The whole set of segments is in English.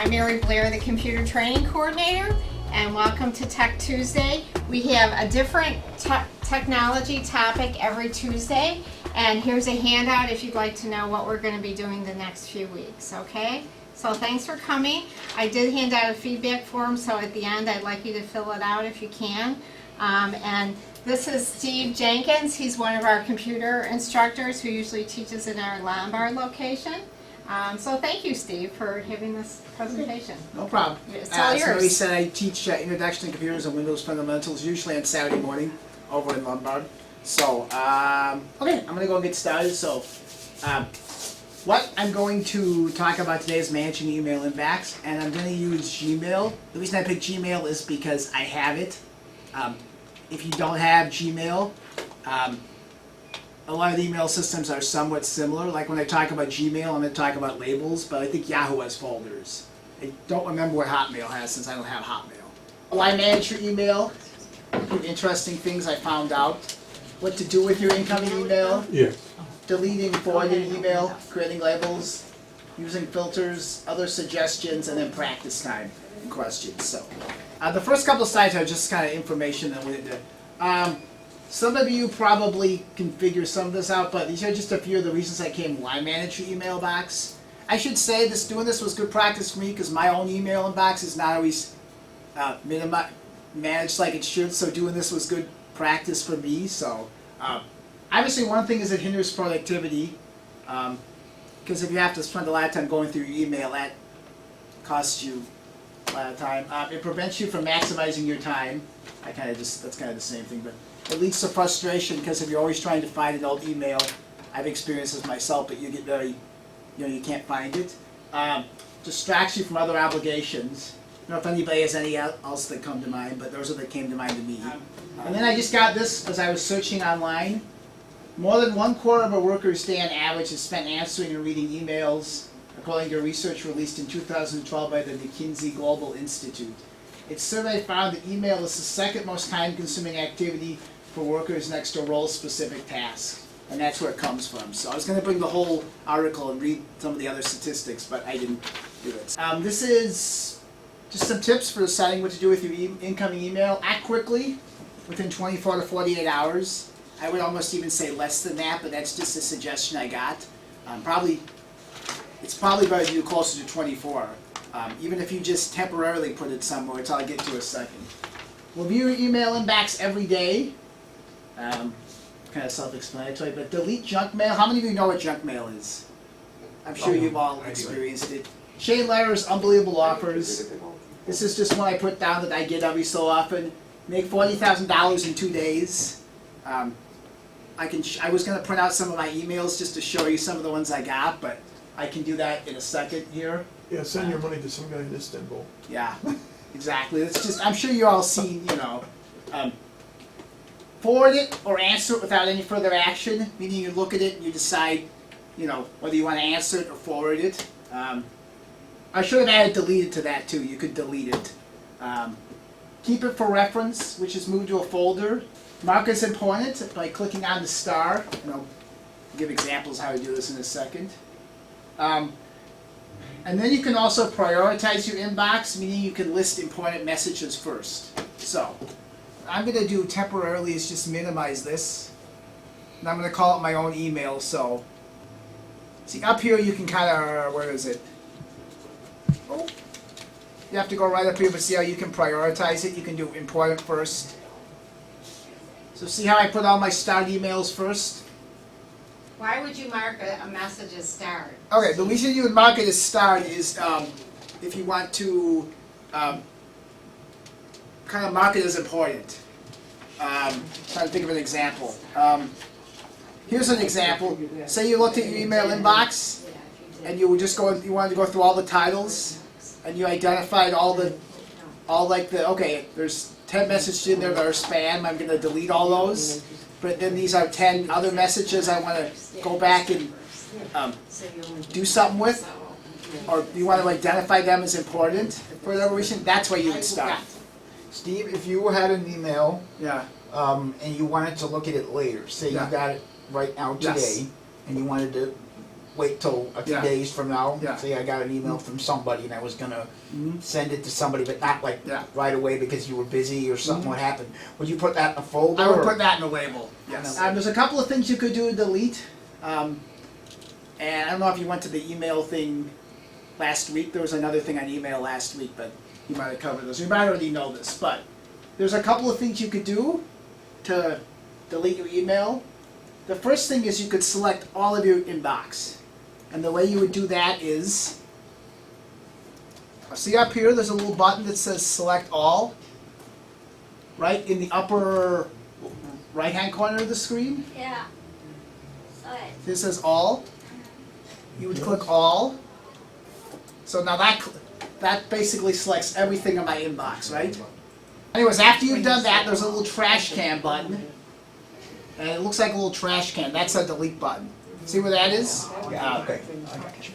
I'm Mary Blair, the Computer Training Coordinator, and welcome to Tech Tuesday. We have a different technology topic every Tuesday, and here's a handout if you'd like to know what we're going to be doing the next few weeks, okay? So thanks for coming. I did hand out a feedback form, so at the end I'd like you to fill it out if you can. And this is Steve Jenkins. He's one of our computer instructors who usually teaches in our Lombard location. So thank you, Steve, for having this presentation. No problem. It's all yours. So Mary said I teach Introduction to Computers and Windows Fundamentals, usually on Saturday morning over in Lombard. So, okay, I'm going to go and get started. So, what I'm going to talk about today is managing email inbox, and I'm going to use Gmail. The reason I picked Gmail is because I have it. If you don't have Gmail, a lot of the email systems are somewhat similar. Like when I talk about Gmail, I'm going to talk about labels, but I think Yahoo has folders. I don't remember what Hotmail has since I don't have Hotmail. Why manage your email? Interesting things I found out. What to do with your incoming email. Yeah. Deleting forwarded email, creating labels, using filters, other suggestions, and then practice time and questions. So, the first couple of slides are just kind of information that we did. Some of you probably can figure some of this out, but these are just a few of the reasons I came why manage your email box. I should say doing this was good practice for me because my own email inbox is not always managed like it should, so doing this was good practice for me. So obviously one thing is it hinders productivity because if you have to spend a lot of time going through your email, that costs you a lot of time. It prevents you from maximizing your time. That's kind of the same thing, but it leads to frustration because if you're always trying to find an old email, I've experienced this myself, but you get very, you can't find it. Distracts you from other obligations. I don't know if anybody has any else that come to mind, but those are that came to mind to me. And then I just got this as I was searching online. More than 1/4 of a worker's day on average is spent answering and reading emails, according to research released in 2012 by the McKinsey Global Institute. Its survey found that email is the second most time-consuming activity for workers next to role-specific tasks. And that's where it comes from. So I was going to bring the whole article and read some of the other statistics, but I didn't do it. This is just some tips for deciding what to do with your incoming email. Act quickly, within 24 to 48 hours. I would almost even say less than that, but that's just a suggestion I got. It's probably better to do closer to 24. Even if you just temporarily put it somewhere, which I'll get to in a second. Review your email inbox every day. Kind of self-explanatory, but delete junk mail. How many of you know what junk mail is? I'm sure you've all experienced it. Shane Layer's Unbelievable Offers. This is just one I put down that I get every so often. Make $40,000 in 2 days. I was going to print out some of my emails just to show you some of the ones I got, but I can do that in a second here. Yeah, send your money to some guy in Istanbul. Yeah, exactly. It's just, I'm sure you all seen, forward it or answer it without any further action, meaning you look at it and you decide, whether you want to answer it or forward it. I should have added delete it to that too. You could delete it. Keep it for reference, which is moved to a folder. Mark as important by clicking on the star, and I'll give examples how to do this in a second. And then you can also prioritize your inbox, meaning you can list important messages first. So, what I'm going to do temporarily is just minimize this. And I'm going to call it my own email. So, see up here you can kind of, where is it? Oh, you have to go right up here, but see how you can prioritize it? You can do important first. So see how I put all my starred emails first? Why would you mark a message as starred? Okay, the reason you would mark it as starred is if you want to kind of mark it as important. Trying to think of an example. Here's an example. Say you looked at your email inbox and you wanted to go through all the titles and you identified okay, there's 10 messages in there that are spam. I'm going to delete all those. But then these are 10 other messages I want to go back and do something with, or you want to identify them as important for whatever reason. That's where you would start. Steve, if you had an email, Yeah. and you wanted to look at it later, say Yeah. you got it right now today, Yes. and you wanted to wait till a few Yeah. days from now. Yeah. Say I got an email from somebody and I was gonna Mhm. send it to somebody, but not like Yeah. right away because you were busy or something Mhm. would happen. Would you put that in a folder? I would or- put that in a label, yes. No. There's a couple of things you could do to delete. And I don't know if you went to the email thing last week. There was another thing on email last week, but you might have covered those. You might already know this, but there's a couple of things you could do to delete your email. The first thing is you could select all of your inbox. And the way you would do that is, see up here, there's a little button that says select all. Right in the upper right-hand corner of the screen. Yeah. Okay. This says all. You would click all. So now that basically selects everything in my inbox, right? Anyways, after you've done that, there's a little trash can button. And it looks like a little trash can. That's a delete button. See where that is? Yeah, okay. I got you.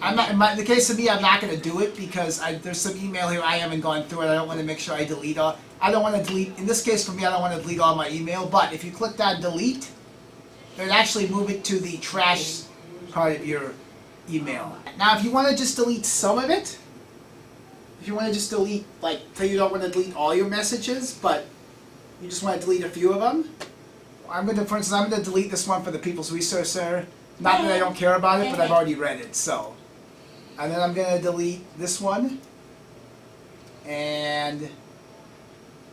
I'm not, in the case of me, I'm not going to do it because there's some email here I haven't gone through and I don't want to make sure I delete all. I don't want to delete, in this case for me, I don't want to delete all my email, but if you click on delete, it would actually move it to the trash part of your email. Now if you want to just delete some of it, if you want to just delete, like, say you don't want to delete all your messages, but you just want to delete a few of them, for instance, I'm going to delete this one for the People's Resource Center. Not that I don't care about it, but I've already read it, so. And then I'm going to delete this one. And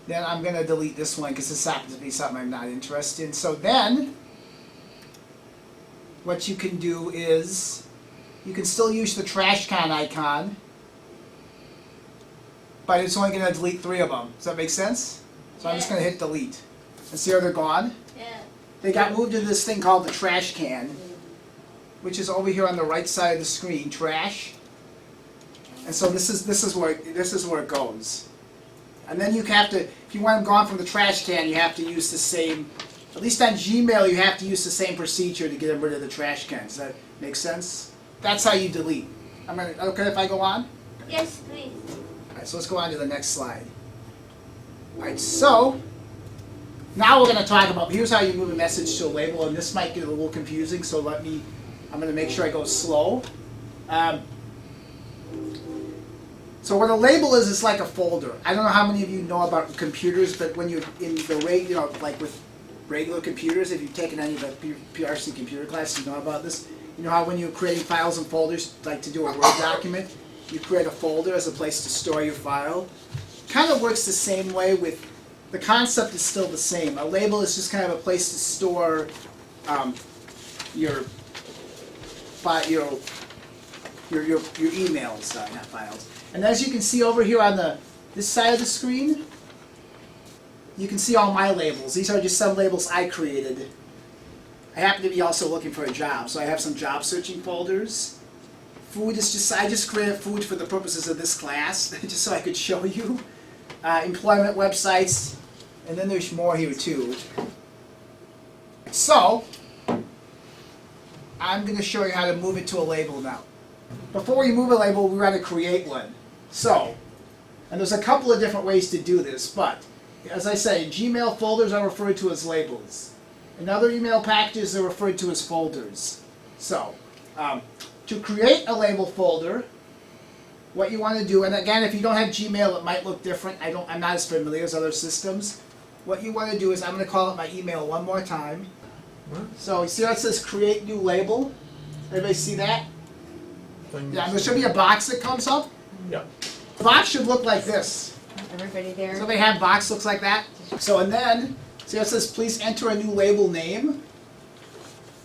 then I'm going to delete this one because this happens to be something I'm not interested in. So then, what you can do is, you can still use the trash can icon, but it's only going to delete 3 of them. Does that make sense? So I'm just going to hit delete. And see how they're gone? Yeah. They got moved to this thing called the trash can, which is over here on the right side of the screen, trash. And so this is where it goes. And then you have to, if you want them gone from the trash can, you have to use the same. At least on Gmail, you have to use the same procedure to get them rid of the trash can. Does that make sense? That's how you delete. Okay if I go on? Yes, please. All right, so let's go on to the next slide. All right, so now we're going to talk about, here's how you move a message to a label, and this might get a little confusing, so I'm going to make sure I go slow. So what a label is, it's like a folder. I don't know how many of you know about computers, but when you're in the like with regular computers, if you've taken any of the PRC computer classes, you know about this. You know how when you're creating files and folders, like to do a Word document, you create a folder as a place to store your file. Kind of works the same way with, the concept is still the same. A label is just kind of a place to store your emails, not files. And as you can see over here on this side of the screen, you can see all my labels. These are just some labels I created. I happen to be also looking for a job, so I have some job searching folders. Food is just, I just created food for the purposes of this class, just so I could show you. Employment websites, and then there's more here too. So, I'm going to show you how to move it to a label now. Before we move a label, we got to create one. So, and there's a couple of different ways to do this, but as I say, Gmail folders are referred to as labels. In other email packages, they're referred to as folders. So, to create a label folder, what you want to do, and again, if you don't have Gmail, it might look different. I'm not as familiar as other systems. What you want to do is, I'm going to call it my email one more time. So, you see how it says create new label? Everybody see that? Yeah, there should be a box that comes up. Yeah. The box should look like this. Everybody there? So they have box looks like that. So and then, see how it says please enter a new label name?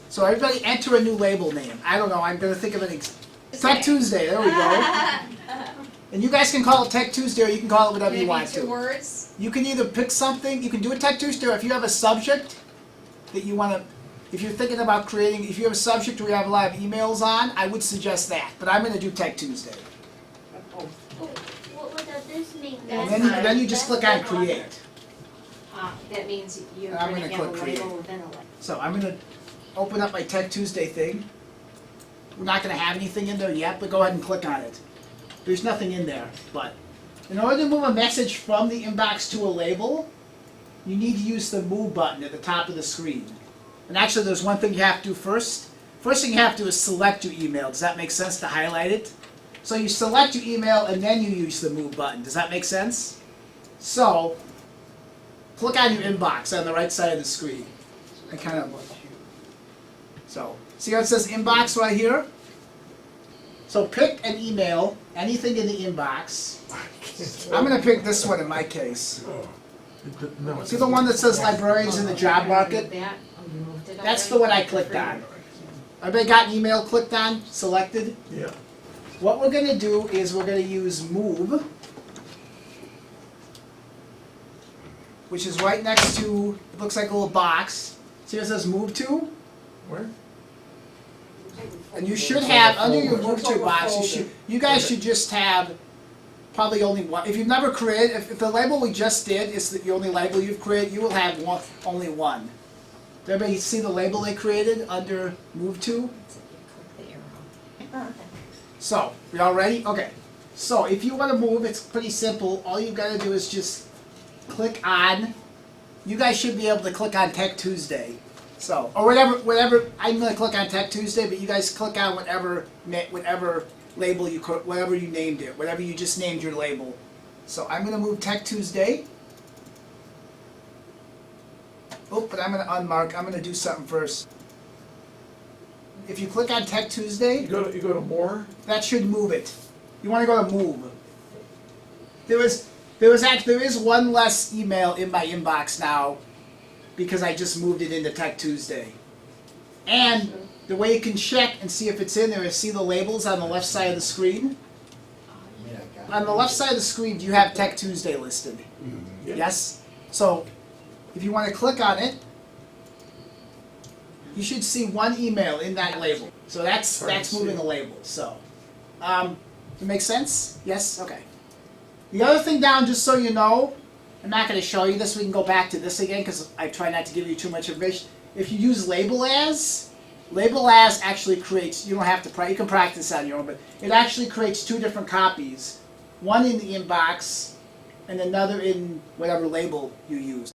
So everybody enter a new label name. I don't know, I'm going to think of an Tech Tuesday, there we go. And you guys can call it Tech Tuesday or you can call it whatever you want Maybe 2 to. words? You can either pick something, you can do a Tech Tuesday, or if you have a subject that you want to, if you're thinking about creating, if you have a subject where you have a lot of emails on, I would suggest that. But I'm going to do Tech Tuesday. What does this mean? And then you just click on create. That means you're I'm going to gonna have a click label create. within a label. So I'm going to open up my Tech Tuesday thing. We're not going to have anything in there yet, but go ahead and click on it. There's nothing in there, but in order to move a message from the inbox to a label, you need to use the move button at the top of the screen. And actually there's one thing you have to do first. first thing you have to do is select your email. Does that make sense to highlight it? So you select your email and then you use the move button. Does that make sense? So, click on your inbox on the right side of the screen. And kind of, so, see how it says inbox right here? So pick an email, anything in the inbox. I'm going to pick this one in my case. No, See the one that says librarians in the job market? That's the one I clicked on. Everybody got an email clicked on, selected? Yeah. What we're going to do is we're going to use move, which is right next to, it looks like a little box. See where it says move to? Where? And you should have, under your move to box, you guys should just have probably only one. If you've never created, if the label we just did is the only label you've created, you will have only one. Did everybody see the label they created under move to? So, we all ready? Okay. So, if you want to move, it's pretty simple. All you've got to do is just click on, you guys should be able to click on Tech Tuesday. So, or whatever, I'm going to click on Tech Tuesday, but you guys click on whatever label whatever you named it, whatever you just named your label. So, I'm going to move Tech Tuesday. Oh, but I'm going to unmark, I'm going to do something first. If you click on Tech Tuesday, You go to more? that should move it. You want to go to move. There is one less email in my inbox now because I just moved it into Tech Tuesday. And the way you can check and see if it's in there is see the labels on the left side of the screen. On the left side of the screen, do you have Tech Tuesday listed? Yeah. Yes? So, if you want to click on it, you should see one email in that label. So that's moving a label. So, does it make sense? Yes? Okay. The other thing down, just so you know, I'm not going to show you this. We can go back to this again because I try not to give you too much information. If you use label as actually creates, you don't have to, you can practice on your own, but it actually creates two different copies. One in the inbox and another in whatever label you use.